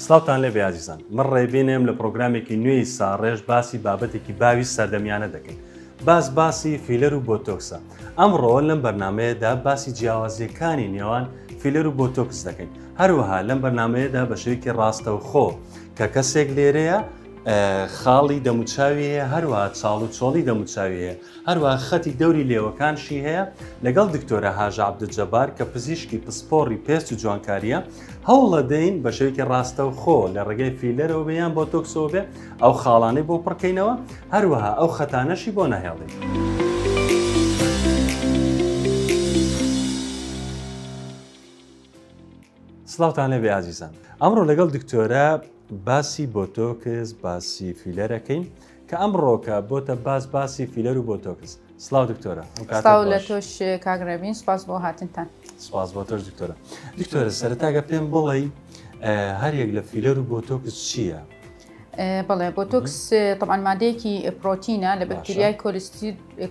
سڵاوتان لێ بیازیزان من ڕێبینێم لە پرۆگرامێکی نوێی ساڕێژ باسی بابەتێکی باوی سەردەمیانە دەکەین باسی فیلەر و بۆتۆکسە ئەمڕۆ لەم بەرنمەیەدا باسی جیاوازیەکانی نێوان فیلەر و بۆتۆکس دەکەین هەروەها لەم بەرنمەیەدا بە شێوەیەکی ڕاستەوخۆ کە کەسێک لێرەیە خاڵی دەموچاوی هەیە هەروەها چاڵ و چۆڵی دەموچاوی هەیە هەروەها خەتی دەوری لێوەکانشی هەیە لەگەڵ دکتۆرە هاژە عەبدولجەبار کە پزیشکی پسپۆڕی پێست و جوانکاریە هەوڵە دەین بە شێوەیەکی ڕاستەوخۆ لە ڕێگەی فیلەرەوە بێ یان بۆتۆکسەوە بێ ئەو خاڵانەی بۆ پڕکەینەوە هەروەها ئەو خەتانەشی بۆ نەهێڵین. سڵاوتان لێبێ ئازیزان ئەمڕۆ لەگەڵ دکتۆرە باسی بۆتۆکس باسی فیلەرەکەین کە ئەمڕۆکە بۆتە باسی فیلەر و بۆتۆکس. سڵاو دکتۆرە لە تۆش کاگرێبین سپاس بۆ هاتنتان. سپاس بۆ تۆش دکتۆرە. دکتۆرە سەرەتاگە پێم بڵێ هەرێک لە فیلەر و بۆتۆکس چییە؟ بەڵێ بۆتۆکس طبعاً مادەیەکی پرۆتینە لە بەکتریای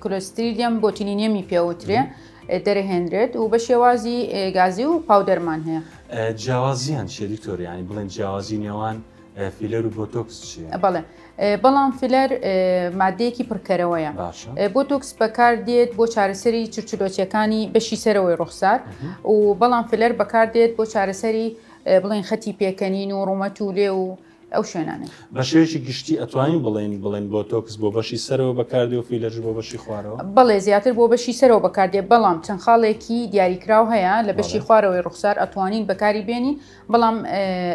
کۆلۆستریدیەم بۆتینیەمی پێوترێ دەرەهێنرێت و بە شێوازی گازی و پاودەرمان هەیە. جیاوازیان چیە دکتۆر ینی بڵێن جیاوازی نێوان فیلەر و بۆتۆکس چیە؟ بەڵام فیلەر مادەیەکی پڕکەرەوەیە. بۆتۆکس بەکاردێت بۆ چارەسەری چرچلۆچیەکانی بەشی سەرەوەی ڕوخسار و بەڵام فیلەر بەکاردێت بۆ چارەسەری بڵێن خەتی پێکەنین و ڕوومەت و لێ و ئەو شوێنانە. بە شێوەیەکی گشتی ئەتوانین بڵێن بۆتۆکس بۆ بەشی سەرەوە بەکاردێ و فیلەرش بۆ بەشی خوارەوە؟ بەڵێ زیاتر بۆ بەشی سەرەوە بەکاردێت بەڵام چەند خاڵێکی دیاریکراو هەیە لە بەشی خوارەوەی ڕوخسار ئەتوانین بەکاری بێنین بەڵام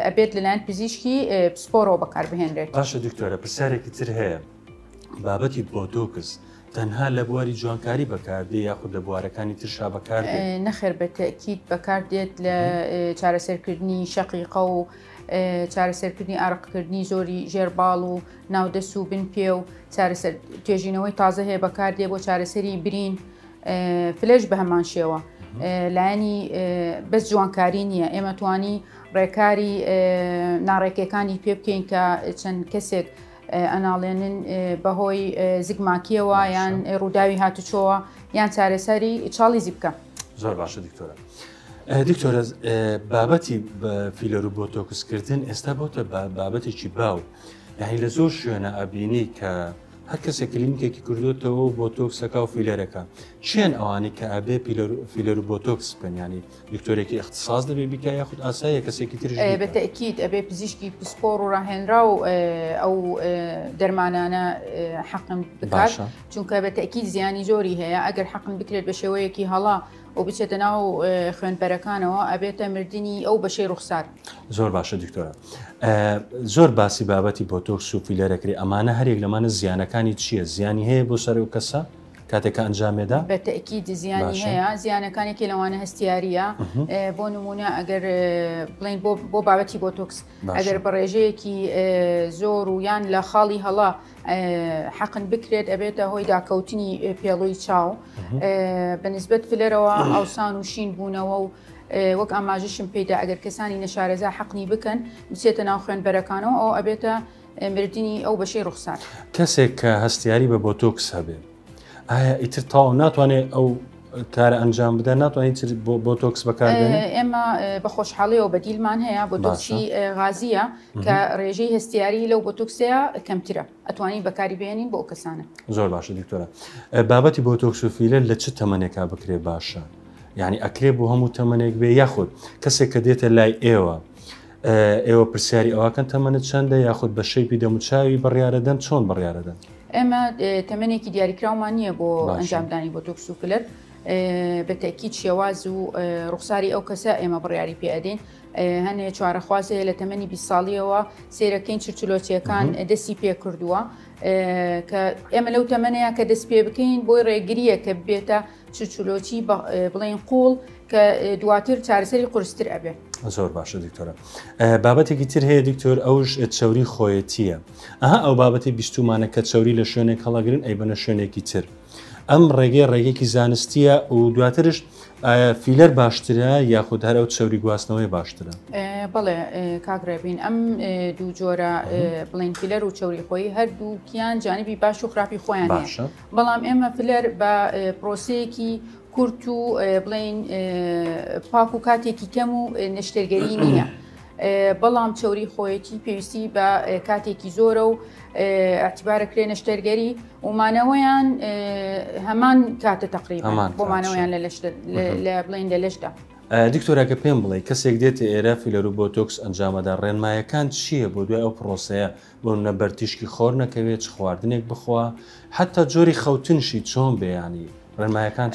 ئەبێت لەلایەن پزیشکی پسپۆرەوە بەکاربهێنرێت. باشە دکتۆرە پرسیارێکی تر هەیە بابەتی بۆتۆکس تەنها لە بواری جوانکاری بەکاردێ یاخود لە بوارەکانی ترشا بەکاردێت؟ نەخێر بە تەکید بەکاردێت لە چارەسەرکردنی شەقیقە و چارەسەرکردنی ئارەقکردنی زۆری ژێرباڵ و ناودەست و بن پێ و توێژینەوەی تازە هەیە بەکاردێ بۆ چارەسەری برین فلەش بە هەمان شێوە لایەنی بەس جوانکاری نییە ئێمە توانی ڕێکاری ناڕێکەکانی پێ بکەین کە چەند کەسێک ئەناڵێنن بەهۆی زگماکیەوە یان ڕووداوی هاتوچۆوە یان چارەسەری چاڵی زی بکە. زۆر باشە دکتۆرە. دکتۆرە بابەتی بە فیلەر و بۆتۆکسکردن ئێستا بۆتە بابەتێکی باو یعنی لە زۆر شوێنە ئەبینی کە هەر کەسێک کلینیکێکی کردوتەوە بۆتۆکسەکە و فیلەرەکە چیان ئەوانی کە ئەبێ فیلەر و بۆتۆکس بن ینی دکتۆرێکی اختصاص دەبێ بیکە یاخود ئاساییە کەسێکی تر بەتەکید ئەبێ پزیشکی پسپۆڕ و ڕاهێنرا و ئەو دەرمانانە حەقن بکات چونکە بەتەکید زیانی زۆری هەیە ئەگەر حەقن بکرێت بە شێوەیەکی هەڵا و بچێتە ناو خوێنبەرەکانەوە ئەبێتە مردنی ئەو بەشەی ڕوخسار. زۆر باشە دکتۆرە. زۆر باسی بابەتی بۆتۆکس و فیلەرەکری ئەمانە هەرێک لەمانە زیانەکانی چییە؟ زیانی هەیە بۆ سەر و کەسە کاتێکە ئەنجامێدا؟ بەتەکید زیانی هەیە زیانەکانێکی لەوانە هەستیاریە بۆ نمونە ئەگەر بڵین بۆ بابەتی بۆتۆکس ئەگەر بە ڕێژەیەکی زۆر و یان لە خاڵی هەڵا حەقن بکرێت ئەبێتە هۆی داکەوتنی پێڵووی چاو بەنسبەت فلەرەوە ئاوسان و شین بوونەوە و وەک ئاماژەشم پێدا ئەگەر کەسانی نەشارەزا حەقنی بکەن بچێتە ناو خوێنبەرەکانەوە ئەو ئەبێتە مردنی ئەو بەشەی ڕوخسار. کەسێک کە هەستیاری بە بۆتۆکس هەبێ ئایا ئیتر تاو ناتوانێت ئەو کارە ئەنجام بدە ناتوانێت بۆتۆکس بەکاربێنێت؟ ئێمە بە خۆشحاڵیەوە بەدیلمان هەیە بۆتۆکسی غازیە کە ڕێژەی هەستیاری لەو بۆتۆکسەیە کەمترە ئەتوانین بەکاری بێنین بۆ ئەو کەسانە. زۆر باشە دکتۆرە. بابەتی بۆتۆکس و فیلەر لە چ تەمەنێکا بکرێ باشە؟ یعنی ئەکرێ بۆ هەموو تەمەنێک بێ یاخود کەسێک کە دێتە لای ئێوە پرسیاری ئەوەکەن تەمەنت چەندە یاخود بە شەیپی دەموچاوی بڕیارەدەن چۆن بڕیارەدەن؟ ئێمە تەمەنێکی دیاریکراومان نییە بۆ ئەنجامدانی بۆتۆکس و فیلەر بەتەکید شێواز و ڕوخساری ئەو کەسە ئێمە بڕیاری پێدەین هەنێ چوارەخوازەیە لە تەمەنی 20 ساڵیەوە سیرەکەین چرچلۆچیەکان دەستی پێ کردووە کە ئێمە لەو تەمەنەیە کە دەست پێ بکەین بۆی ڕێگریە کە بێتە چرچلۆچی بڵێن قوڵ کە دواتر چارەسەری قورستر ئەبێ. زۆر باشە دکتۆرە. بابەتێکی تر هەیە دکتۆر ئەوش چەوری خۆیەتیە ئەو بابەتی بیستومانە کە چەوری لە شوێنێک هەڵەگرن ئەی بنە شوێنێکی تر ئەم ڕێگەیەکی زانستیە و دواترش فیلەر باشترە یاخود هەر ئەو چەوری گواستنەوەی باشترە؟ بەڵێ کاگرێبین ئەم دوو جۆرە بڵین فیلەر و چەوری خۆی هەردووکیان جانبی باش و خراپی خۆیان هەیە بەڵام ئێمە فیلەر بە پرۆسەیەکی کورت و بڵین پاک و کاتێکی کەم و نەشتەرگەری نییە بەڵام چۆری خۆیەتی پێویستی بە کاتێکی زۆرە و ئاعتیبارەکرێ نەشتەرگەری ومانەوەیان هەمان کاتە تقریبا بۆمانەوەیان لە بڵین لە لەشدا. دکتۆراکە پێم بڵێ کەسێک دێتە ئێرە فیلەر و بۆتۆکس ئەنجامەدا ڕێنمایەکان چییە بۆ دوای ئەو پرۆسەیە بۆ منە بەرتیشکی خۆر نەکەوێت چ خواردنێک بخوا حتا جۆری خەوتنشی چۆن بێیانی ڕێنمایەکان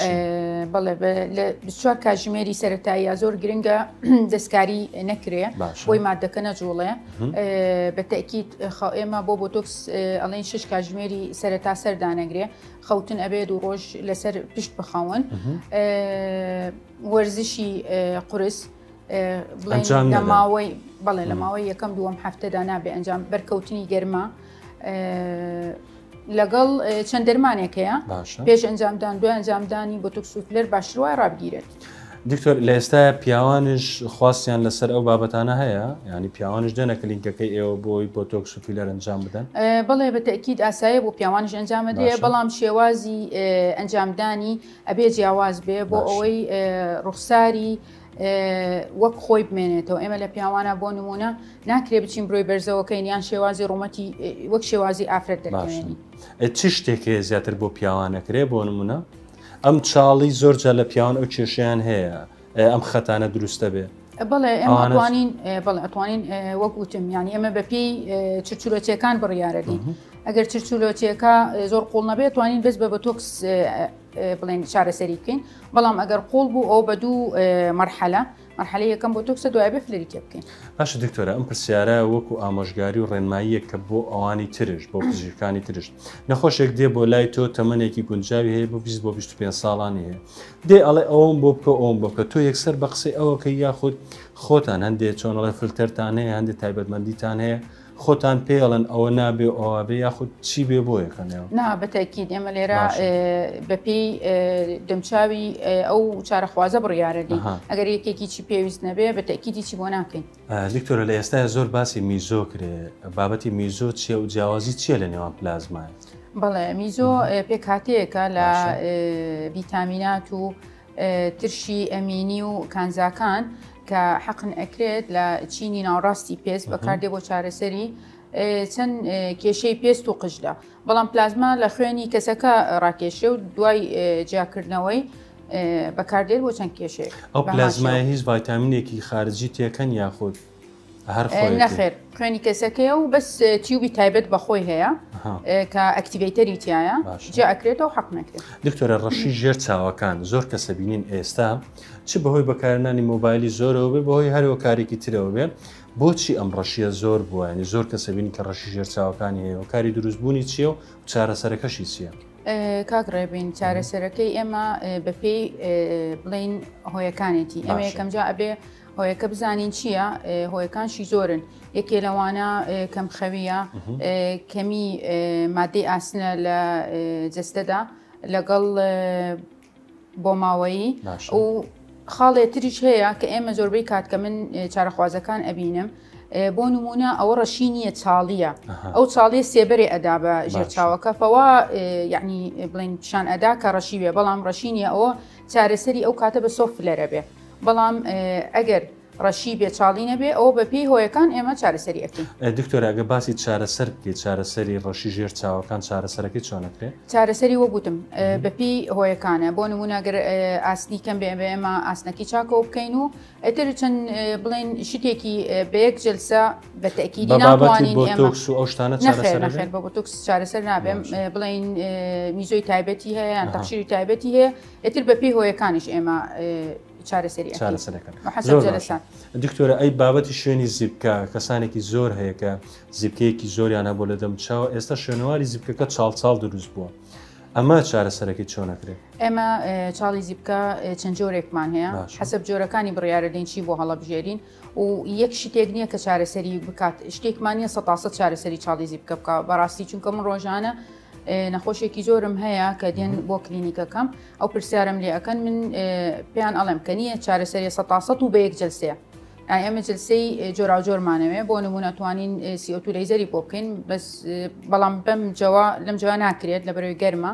بەڵێ لە 24 کاتژمێری سەرەتاییە زۆر گرنگە دەستکاری نەکرێ بۆی مادەکە نەجوڵێ بە تەکیید ئێمە بۆ بۆتۆکس ئەڵێن 6 کاتژمێری سەرەتا سەردانەگرێ خەوتن ئەبێت و ڕۆژ لەسەر پشت بخەون وەرزشی قورس لە ماوەی بەڵێ لە ماوەی یەکەم دووەم هەفتەدا نابێ ئەنجام بەرکەوتنی گەرمە لەگەڵ چەند دەرمانێکەیە پێش ئەنجامدان دوای ئەنجامدانی بۆتۆکس و فیلەر باشتر وای ڕابگیرێت. دکتۆر لە ئێستا پیاوانش خواستیان لەسەر ئەو بابەتانە هەیە ینی پیاوانش دەنە کلینکەکەی ئێوە بۆی بۆتۆکس و فیلەر ئەنجام بدەن؟ بەڵێ بە تەکیید ئاساییە بۆ پیاوانش ئەنجام بدرێ بەڵام شێوازی ئەنجامدانی ئەبێ جیاواز بێ بۆ ئەوەی ڕوخساری وەک خۆی بمێنێتەوە. ئێمە لە پیاوانە بۆ نمونە ناکرێ بچین بڕۆی بەرزەوەکەین یان شێوازی ڕوومەتی وەک شێوازی ئافرەت دەکەێنی. چی شتێکەیە زیاتر بۆ پیاوانەکرێ بۆ نمونە؟ ئەم چاڵی زۆرجە لە پیاوان ئەو کێشیان هەیە ئەم خەتانە دروستە بێ. بەڵێ ئێمە ئەتوانین وەک وتم ینی ئێمە بەپێی چرچولۆچیەکان بڕیارەدین. ئەگەر چرچولۆچیەکە زۆر قوڵ نەبێت توانین بەس بە بۆتۆکس بڵێن چارەسەری بکەین بەڵام ئەگەر قوڵ بوو ئەو بە دوو مەرحەلە مەرحەلەی یەکەم بۆتۆکسە دوای بێ فلەریکە بکەین. باشە دکتۆرە ئەم پرسیارە وەکو ئامۆژگاری و ڕێنماییە کە بۆ ئەوانی ترش بۆ پزیشکانی ترش نەخۆشێک دێ بۆ لای تۆ تەمەنێکی گونجاوی هەیە بۆ 20 بۆ 25 ساڵانی هەیە دێ ئەڵێ ئەوم بۆ بکە ئەوم بکە تۆ یەکسەر بە قسەی ئەوەکە یاخود خۆتان هەندێک چۆنەڵێ فلتەرتان هەیە هەندێک تایبەتمەندیتان هەیە خۆتان پێڵن ئەوە نابێ ئەوە بێ یاخود چی بێ بۆ یەکەنەوە؟ نا بەتەکیید ئێمە لێرە بەپێی دەمچاوی ئەو چارەخوازە بڕیارەدی ئەگەر یەکێکی چی پێویست نەبێ بەتەکیدی چی بۆ ناکەین. دکتۆرە لە ئێستا زۆر باسی میزۆ کرێ بابەتی میزۆ چیە و جیاوازی چیە لە نێوان پلازمای؟ بەڵێ میزۆ پێکهاتەیەکە لە ڤیتامینات و ترشی ئەمینی و کانزاکان کە حەقن ئەکرێت لە چینی ناوڕاستی پێست بەکاردێ بۆ چارەسەری چەند کێشەی پێست و قژدا بەڵام پلازما لە خوێنی کەسەکە ڕاکێشێ و دوای جیاکردنەوەی بەکاردێت بۆ چەند کێشەیە. ئەو پلازمای هیچ ڤایتامینێکی خارجی تێکەن یاخود نەخێر خوێنی کەسەکەیە و بەس تیوبی تایبەت بەخۆی هەیە کە ئەکتیڤیتەری تایە جا ئەکرێتەوە حەق نەکرێت. دکتۆرە ڕەشی ژێر چاوەکان زۆر کەسە بینین ئێستا چ بەهۆی بەکارهێنانی مۆبایلی زۆرەوە بێ بەهۆی هەرەوە کارێکی ترەوە بێ بۆچی ئەم ڕەشیە زۆر بووە ینی زۆر کەسە بینین کە ڕەشی ژێر چاوەکانی هەیە و کاری دروستبوونی چییە و چارەسەرەکەشی چییە؟ کاک ڕێبین چارەسەرەکەی ئێمە بەپێی بڵین هۆیەکانێتی ئەمە یەکەم جا ئەبێ هۆیەکە بزانین چییە هۆیەکانشی زۆرن یەکێ لەوانە کەم خەویە کەمی مادەی ئاسنە لە جەستەدا لەگەڵ بۆ ماوەیی و خاڵێ تریش هەیە کە ئێمە زۆربەی کات کە من چارەخوازەکان ئەبینم بۆ نمونە ئەوە ڕەشی نیە چاڵیە ئەو چاڵی سێبەرێ ئەدا بە ژێرچاوەکە فەوا یعنی بڵین پیشان ئەدا کە ڕەشی بێ بەڵام ڕەشی نیە ئەوە چارەسەری ئەو کاتە بە سۆف لەرە بێ بەڵام ئەگەر ڕەشی بێ چاڵی نەبێ ئەوە بەپێی هۆیەکان ئێمە چارەسەری ئەکەین. دکتۆرە ئەگە باسی چارەسەر بکەیت چارەسەری ڕەشی ژێر چاوەکان چارەسەرەکەی چۆنەکرێت؟ چارەسەری وەگوتم بەپێی هۆیەکانە بۆ نمونەگەر ئاسنی کەم بێ ئێمە ئاسنەکی چاکەوە بکەین و ئەتر چەند بڵێن شتێکی بەیەک جلسە بە تەکیدی ناتوانین ئێمە ئەو شتانە نەخێر بە بۆتۆکس چارەسەر نابێم بڵێن میزۆی تایبەتی هەیە یان تەخشیری تایبەتی هەیە ئەتر بەپێی هۆیەکانیش ئێمە چارەسەریەکەن. دکتۆرە ئەی بابەتی شوێنی زیبکە کەسانێکی زۆر هەیە کە زیبکەیەکی زۆریان هەبوو لە دەمچاوە ئێستا شوێنەواری زیبکەکە چاڵ دروست بووە ئەمە چارەسەرەکەی چۆنەکرێت؟ ئێمە چاڵی زیبکە چەند جۆرێکمان هەیە حەسەب جۆرەکانی بڕیارەدەین چی بۆ هەڵەبژێرین و یەک شتێک نییە کە چارەسەری بکات شتێکمان نیە 100% چارەسەری چاڵی زیبکە بکە بەڕاستی چونکە من ڕۆژانە نەخۆشێکی زۆرم هەیە کە دێن بۆ کلینیکەکەم ئەو پرسیارم لێ ئەەکەن من پێیان ئەڵێم کە نییە چارەسەری 100% و بە یەک جلسەیە ئێمە جلسەی جۆرا جۆرمانەوێ بۆ نمونە توانین CO2 لەیزەری بۆ بکەین بەس بەڵام لەم جوان ناکرێت لە بەرەوەی گەرمە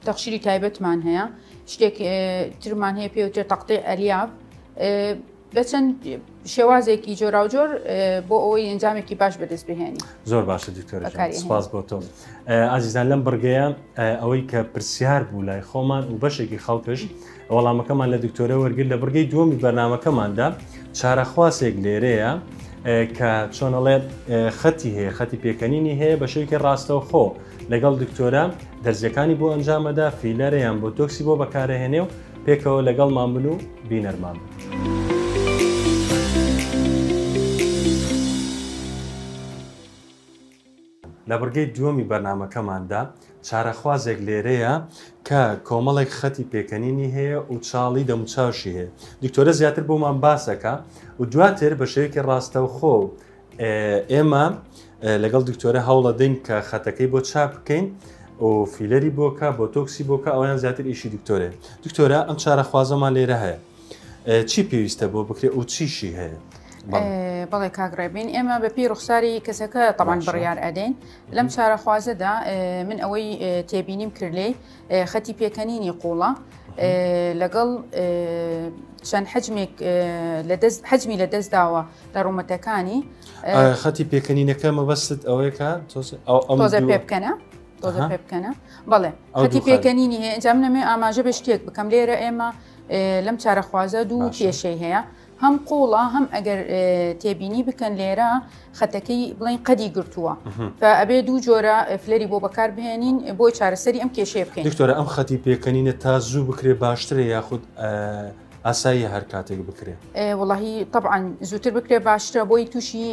تەخشیری تایبەتمان هەیە شتێک ترمان هەیە پێوتر تەقطیع ئەلیاف بچەند شێوازێکی جۆراوجۆر بۆ ئەوەی ئەنجامێکی باش بەدەست بهێنی. زۆر باشە دکتۆرە سپاس بۆ تۆ. ئازیزان لەم بڕگەیە ئەوەی کە پرسیار بوو لای خۆمان و بەشێکی خەڵکش وەڵامەکەمان لە دکتۆرە وەرگرت لە بڕگەی دووەمی بەرنامەکەماندا چارەخواسێک لێرەیە کە چۆنەڵێ خەتی هەیە خەتی پێکەنینی هەیە بە شێوکی ڕاستەوە خۆ لەگەڵ دکتۆرە دەرزیەکانی بۆ ئەنجامەدا فیلەرەیان بۆ تۆکسی بۆ بەکارەهێنێ و پێکەوە لەگەڵمان بن و بینەرمان بن. لە بڕگەی دووەمی بەرنامەکەماندا چارەخوازێک لێرەیە کە کۆمەڵێک خەتی پێکەنینی هەیە و چاڵی دەموچاوشی هەیە. دکتۆرە زیاتر بۆمان باسەکە و دواتر بە شێوەیەکی ڕاستەوخۆ ئێمە لەگەڵ دکتۆرە هەوڵە دەین کە خەتەکەی بۆ چاپ بکەین و فیلەری بۆکە بۆ تۆکسی بۆکە ئەویان زیاتر ئیشی دکتۆرە. دکتۆرە ئەم چارەخوازەمان لێرە هەیە چی پێویستە بۆ بکرێت و چیشی هەیە؟ بەڵێ کاگڕێبین ئێمە بەپی ڕوخساری کەسەکە تەمان بڕیار ئەدەین لەم چارەخوازەدا من ئەوەی تێبینیم کردلێ خەتی پێکەنینی قوڵە لەگەڵ چەند حەجمی لە دەست داوە لە ڕوومەتەکانی خەتی پێکەنینەکە مەبەست ئەوەیە تۆزە پێ بکەنە تۆزە پێ بکەنە بەڵێ خەتی پێکەنینی هەیە ئەنجام نەمێ ئاماژە بە شتێک بکەم لێرە ئێمە لەم چارەخوازە دوو کێشەی هەیە هەم قوڵە هەم ئەگەر تێبینی بکەن لێرە خەتەکەی بڵین قەدی گرتووە ئەبێ دوو جۆرە فلەری بۆ بەکار بهێنین بۆی چارەسەری ئەم کێشەیە بکەین. دکتۆرە ئەم خەتی پێکەنینە تا زوو بکرێ باشترە یاخود ئاسایی هەر کاتێک بکرێ؟ وڵی طبعاً زووتر بکرێ باشترە بۆی تووشی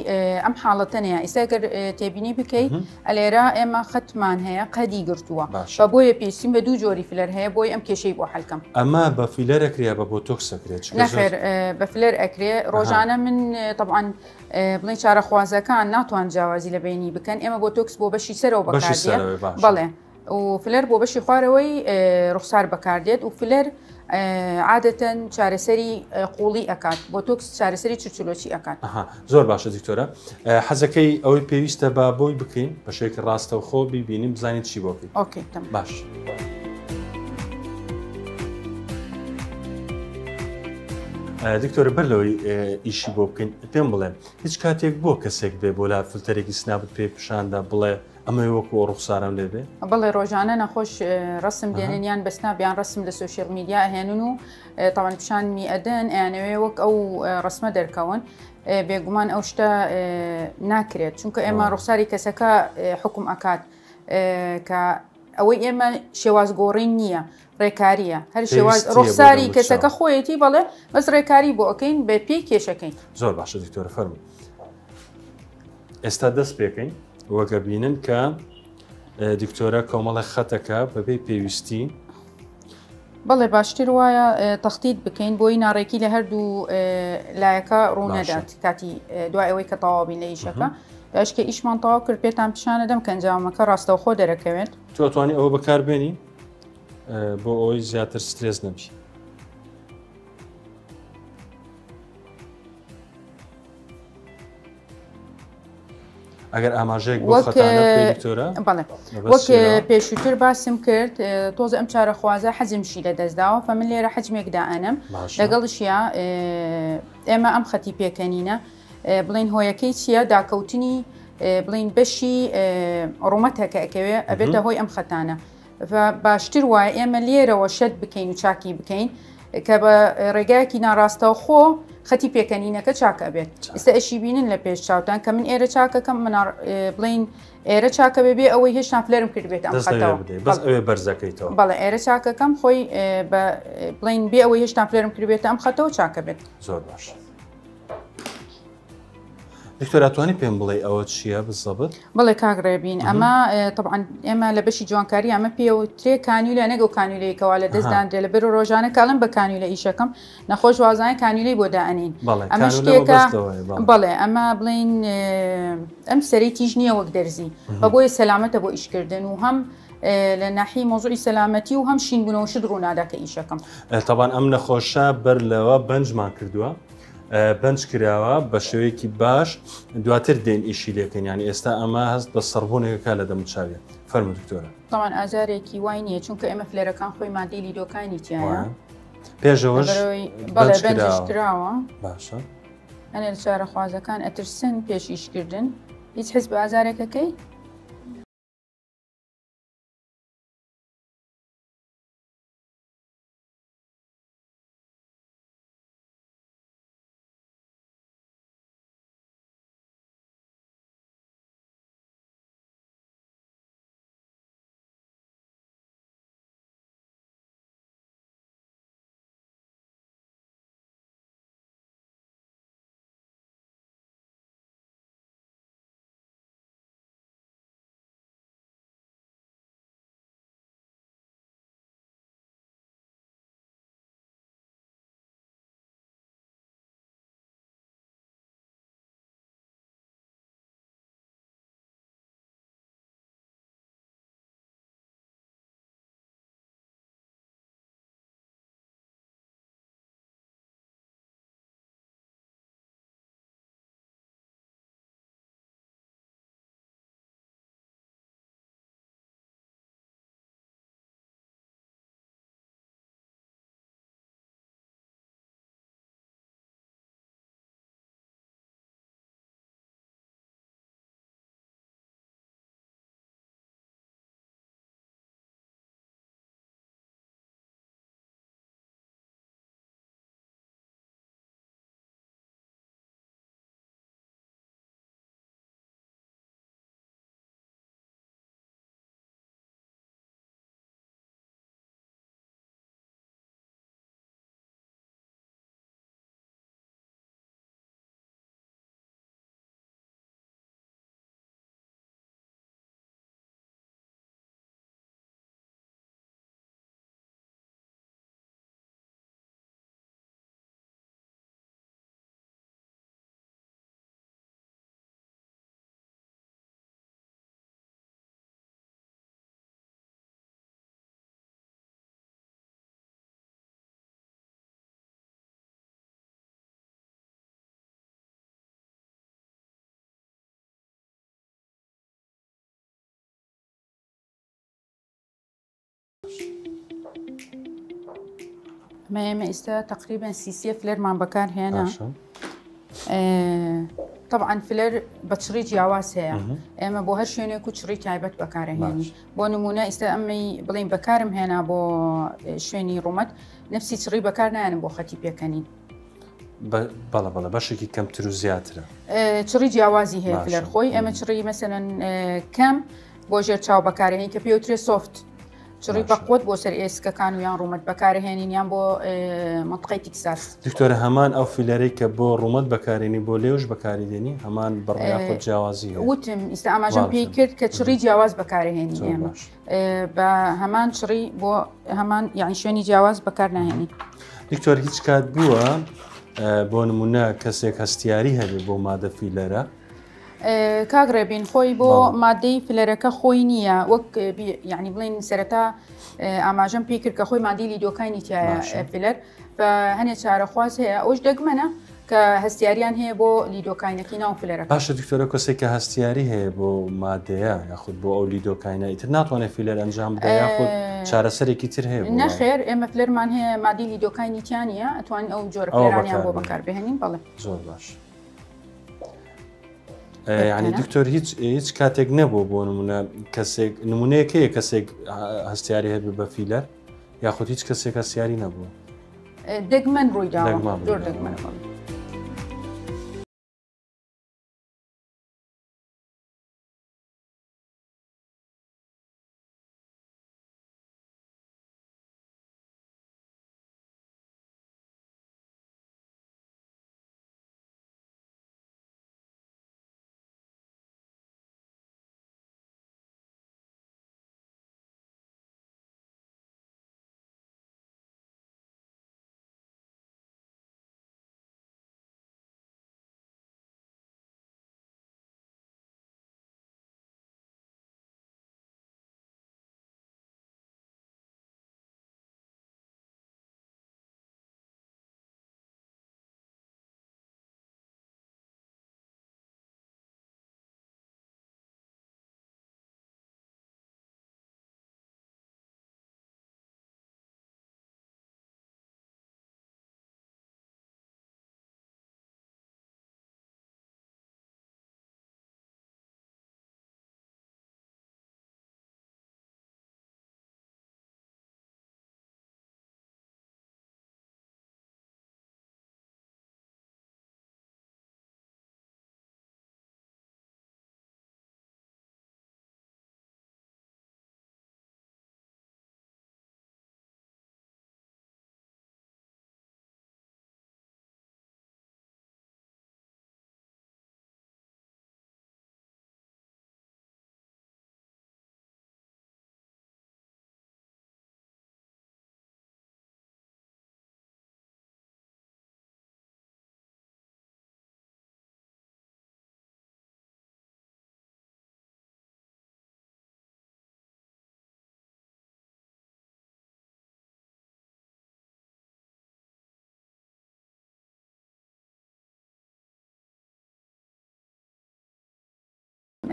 ئەم حاڵەتەنەیە ئێستاگەر تێبینی بکەیت ئەلێرە ئێمە خەتمان هەیە قەدی گرتووە بە بۆیە پێویستیم بە دوو جۆری فلەر هەیە بۆی ئەم کێشەی بۆ حەلکەم. ئەمە بە فیلەرەکرێ بە بۆ تۆکسەکرێت؟ نەخێر بە فلەر ئەکرێ ڕۆژانە من طبعاً بڵین چارەخوازەکان ناتوان جیاوازی لە بینی بکەن ئێمە بۆ تۆکس بۆ بەشی سەرەوە بەکاردێت بەڵێ و فلەر بۆ بەشی خوارەوەی ڕوخسار بەکاردێت و فلەر عادەتەن چارەسەری قوڵی ئەکات بۆ تۆکس چارەسەری چرچلۆچی ئەکات. زۆر باشە دکتۆرە حەزەکەی ئەوەی پێویستە با بۆی بکەین بە شێوەیەکی ڕاستەوخۆ ببینیم بزانین چی بۆ بکەین. ئۆکێ باش. دکتۆرە بەر لەوەی ئیشی بۆ بکەین پێم بڵێ هیچ کاتێک بۆ کەسێک بێ بۆ لا فلتەرێکی سنابت پێ پیشاندا بڵێ ئەمە وەکو ڕوخسارم لێبێ؟ بەڵێ ڕۆژانە نەخۆش ڕسم دێنیان بەسنابیان ڕسم لە سوشیل میدیا ئەهێنن و تاوان پیشانمی ئەدەن ئەیانەوێ وەک ئەو ڕسمە دەرکەون بێگومان ئەو شتە ناکرێت چونکە ئێمە ڕوخساری کەسەکە حکوم ئەکات کە ئەوەی ئێمە شێوازگۆڕین نییە ڕێکاریە هەر شێواز ڕوخساری کەسەکە خۆیەتی بەڵێ بەس ڕێکاری بۆ ئەەکەین بە پێی کێشەکەین. زۆر باشە دکتۆرە فەرموو ئێستا دەست پێکەین وەکە بینن کە دکتۆرە کۆمەڵە خەتەکە بەبێ پێویستی بەڵێ باشتر وایە تەختیت بکەین بۆی ناڕێکی لە هەردوو لایەکە ڕوونەدات کاتی دوای ئەوەی کە تەواوبین لە ئیشەکە باشکە ئیشمان تەواو کرد پێتان پیشانە دەم کە ئەنجامەکە ڕاستەوخۆ دەرەکەوێت. توانانی ئەوە بەکاربێنی بۆ ئەوەی زیاتر سترێس نەبی. ئەگەر ئاماژەیەک بۆ خەتانە دکتۆرە؟ بەڵێ وەک پێشووتر باسم کرد تۆزە ئەم چارەخوازە حەجمشی لە دەستداوە فەمن لێرە حەجمێکدا ئەنم لەگەڵشیە ئێمە ئەم خەتی پێکەنینە بڵین هۆیەکەی چییە داکەوتنی بڵین بەشی ڕوومەتەکە ئەکەوێ ئەبێتە هۆی ئەم خەتانە باشتر وایە ئێمە لێرەوە شەت بکەین و چاکی بکەین کە بە ڕێگایەکی ناڕاستەوە خۆ خەتی پێکەنینەکە چاکە بێت. ئێستا ئەشی بینن لە پێش چاوتان کە من ئێرە چاکەکەم من بڵین ئێرە چاکە بێ ئەوەی هێشتان فلەرم کرد بێت ئەم خەتەوە بەس ئەوێ بەرزەکەیتەوە. بەڵێ ئێرە چاکەکەم خۆی بڵین بێ ئەوەی هێشتان فلەرم کرد بێت ئەم خەتەوە چاکە بێت. زۆر باش. دکتۆر ئەتوانی پێم بڵێ ئەوە چییە بزەبت؟ بڵێ کاگڕێبین ئەمە طبعاً ئێمە لە بەشی جوانکاری ئەمە پێوترێ کانیولە نەگە و کانیولەیەکەوە لە دەستدانرێ لە بەر ڕۆژانە کاڵم بە کانیولە ئیشەکەم نەخۆش وازانە کانیولەی بۆ دائنین ئەمە شتێکە بڵێ ئەمە بڵین ئەم سەری تیژ نییە وەک دەرزی بە بۆیە سەلامەتە بۆ ئیشکردن و هەم لە ناحی مۆزوعی سەلامەتی و هەم شینبوونەوە شت ڕووناداکە ئیشەکەم. تەبان ئەم نەخۆشە بەر لەوە بەنجمان کردووە بەنج کراوە بە شێوەیەکی باش دواتر دێن ئیشی لێکەین ینی ئێستا ئەمە هەست بە سەربوونێکەکە لە دەموچاویە. فەرموو دکتۆرە. تەمان ئازارێکی وای نییە چونکە ئێمە فلێرەکان خۆی مادەی لیدۆکانی تیایە پێشەوەش بەڵێ بەنجش کراوە باشە ئەنێ لە چارەخوازەکان ئەترسن پێشیشکردن هیچ حز بە ئازارێکەکەی ئێمە ئێستا تقریبا سیسیە فلەرمان بەکارهێنا طبعاً فلەر بە چڕی جیاواز هەیە ئێمە بۆ هەر شوێنێک و چڕی تایبەت بەکارهێنی بۆ نمونە ئێستا ئەمەی بڵین بەکارم هێنا بۆ شوێنی ڕوومەت نفسی چڕی بەکار نایەنم بۆ خەتی پێکەنین بەڵە بەشێکی کەمتر و زیاترە چڕی جیاوازی هەیە فلەر خۆی ئێمە چڕی مەسەرەن کەم بۆ ژێر چاو بەکارهێنی کە پێوترێ سۆفت چڕی بەقوت بۆ سەر ئێسکەکان و یان ڕوومەت بەکارهێنین یان بۆ منطقەی تیکساس دکتۆرە هەمان ئەو فیلەرەی کە بۆ ڕوومەت بەکارێنی بۆ لێوش بەکاری دێنی هەمان بەڕێیا خۆ جیاوازی وتم ئیستا ئاماژەم پێی کرد کە چڕی جیاواز بەکارهێنی ئێمە بە هەمان چڕی بۆ هەمان یعنی شوێنی جیاواز بەکار ناهێنی دکتۆر هیچ کات بووە بۆ نمونە کەسێک هەستیاری هەبێ بۆ مادە فیلەرە کاگڕێبین خۆی بۆ مادەی فلەرەکە خۆی نییە وەک یعنی بڵین سەرەتا ئاماژەم پێ کرد کە خۆی مادەی لیدۆکانی تایە فلەر بە هەنێ چارەخواز هەیە ئەوش دەگمەنە کە هەستیاریان هەیە بۆ لیدۆکاینەکەی ناو فلەرەکە باشە دکتۆرە کەسێک کە هەستیاری هەیە بۆ مادەیە یاخود بۆ ئەو لیدۆکاینە ئیتر ناتوانێت فیلەر ئەنجام بدە یاخود چارەسەرێکی تر هەیە نەخێر ئێمە فلەرمان هەیە مادەی لیدۆکانی تیانە ئەتوانین ئەو جۆرە فلەرانیان بۆ بەکاربهێنین بەڵێ زۆر باش یعنی دکتۆر هیچ کاتێک نەبوو بۆ نمونە کەسێک نمونەیەکەیە کەسێک هەستیاری هەبێ بە فیلەر یاخود هیچ کەسێک هەستیاری نەبووە دەگمەن ڕوویداوە زۆر دەگمەن.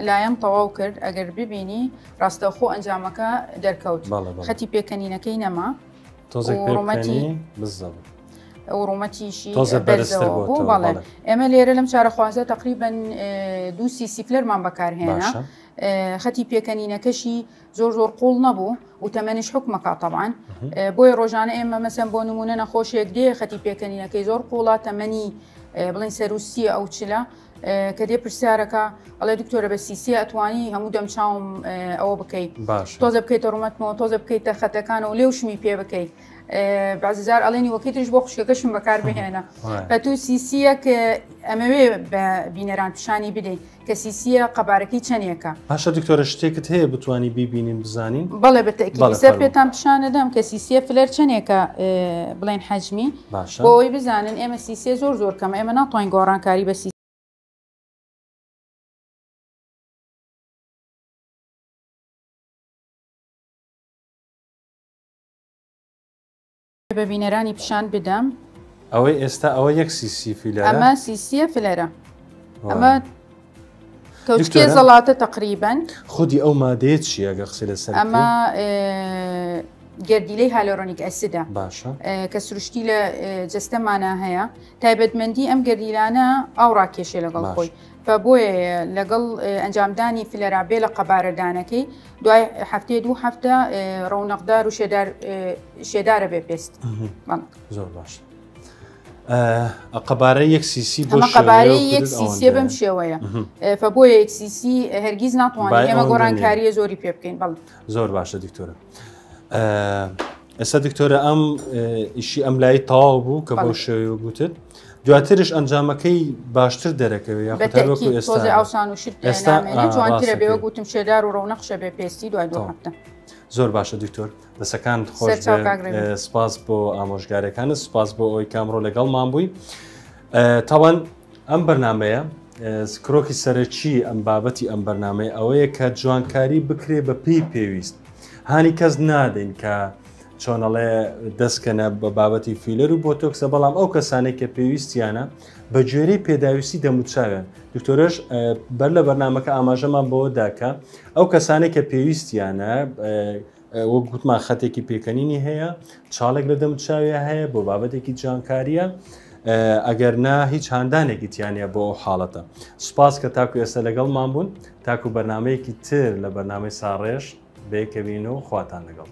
لایم تەواو کرد ئەگەر ببینی ڕاستەخۆ ئەنجامەکە دەرکەوت خەتی پێکەنینەکەی نەما ڕوومەتیشی بەڵێ ئێمە لێرە لەم چارەخوازە تقریبن 2 سیفلەرمان بەکارهێنا خەتی پێکەنینەکەشی زۆر قوڵ نەبوو و تەمەنیش حکومەکە طبعاً بۆی ڕۆژانە ئێمە مەسەن بۆ نمونە نەخۆشیەک دێ خەتی پێکەنینەکەی زۆر قوڵە تەمەنی بڵین سەروسی ئەو چلە کە دێ پرسیارەکە ئەڵێ دکتۆرە بە سیسی ئەتوانی هەموو دەمچاوم ئەوە بکەیت تۆزە بکەیتە ڕوومەتمەوە تۆزە بکەیتە خەتەکانە و لێوشمی پێ بکەیت بعزیزار ئەڵێنی وەکەیتش بۆ خوشکەکەشم بەکار بهێنە بە تو سیسیە کە ئەمەوێ بە بینەران پیشانی بدەیت کە سیسیە قەبارەکەی چەندێکە پاشە دکتۆرە شتێکت هەیە بتوانی بیبینین بزانین بەڵێ بەتەکیسەر پێتان پیشانەدەم کە سیسیە فلەر چەندێکە بڵێن حەجمی بۆ ئەوەی بزانن ئێمە سیسیە زۆر کەمە ئێمە ناتوانین گۆڕانکاری بە سیسی بە بینەرانی پیشان بدەم ئەوەی ئێستا ئەوە یەک سیسی فیلەرە ئەمە سیسیە فلەرە ئەمە کەوتکێ زەڵاتە تقریبەن خودی ئەو مادەیە چیە گە قسە لەسەر ئەمە گەردیلەی هالۆرۆنیک ئەسیدە باشە کە سروشتی لە جەستەمانە هەیە تایبەتمەندی ئەم گەردیلانە ئاو ڕاکێشێ لەگەڵ خۆی بۆیە لەگەڵ ئەنجامدانی فلەرا بێ لە قەبارەدانەکەی دوای هەفتێ 2 هەفتە ڕەونەقدار و شێدارە بێ پێست زۆر باش قەبارە یەک سیسی بۆ قەبارەی یەک سیسیە بەم شێوەیە بۆیە یەک سیسی هەرگیز ناتوانین ئێمە گۆڕانکاریە زۆری پێ بکەین بەڵ زۆر باشە دکتۆرە ئێستا دکتۆرە ئەم ئیشی ئەم لای تەواو بوو کە بۆ شێوە گوتت دواترش ئەنجامەکەی باشتر دەرەکەوێ ئێستا ئاوسان و جوانترە بێوە گوتم شێدار و ڕەونەقشە بێ پێستی دوای 2 هەفتە زۆر باشە دکتۆر دەسەکان خۆش سپاس بۆ ئامۆژگارەکانت سپاس بۆ ئەوی کامڕۆ لەگەڵمان بووی تاوان ئەم بەرنمەیە سکرۆکی سەرەکی ئەم بابەتی ئەم بەرنمەیە ئەوەیە کە جوانکاری بکرێ بە پێی پێویست هانی کەس نادەین کە چۆنەڵێ دەستکەنە بە بابەتی فیلەر و بۆتۆکسە بەڵام ئەو کەسانێک کە پێویستیانە بە گوێرەی پێداویستی دەموچاوێن دکتۆرەش بەر لە بەرنمەکە ئاماژەمان بەوە داکە ئەو کەسانێک کە پێویستیانە وەک گوتمان خەتێکی پێکەنینی هەیە چاڵێک لە دەموچاوێ هەیە بۆ بابەتێکی جوانکاریە ئەگەر نا هیچ هاندانێکی تیانە بۆ ئەو حاڵەتە سوپاس کە تاکو ئێستا لەگەڵمان بوون تاکو بەرنمەیەکی تر لە بەرنامەی ساڕێژ بێکەبین و خواتان لەگەڵ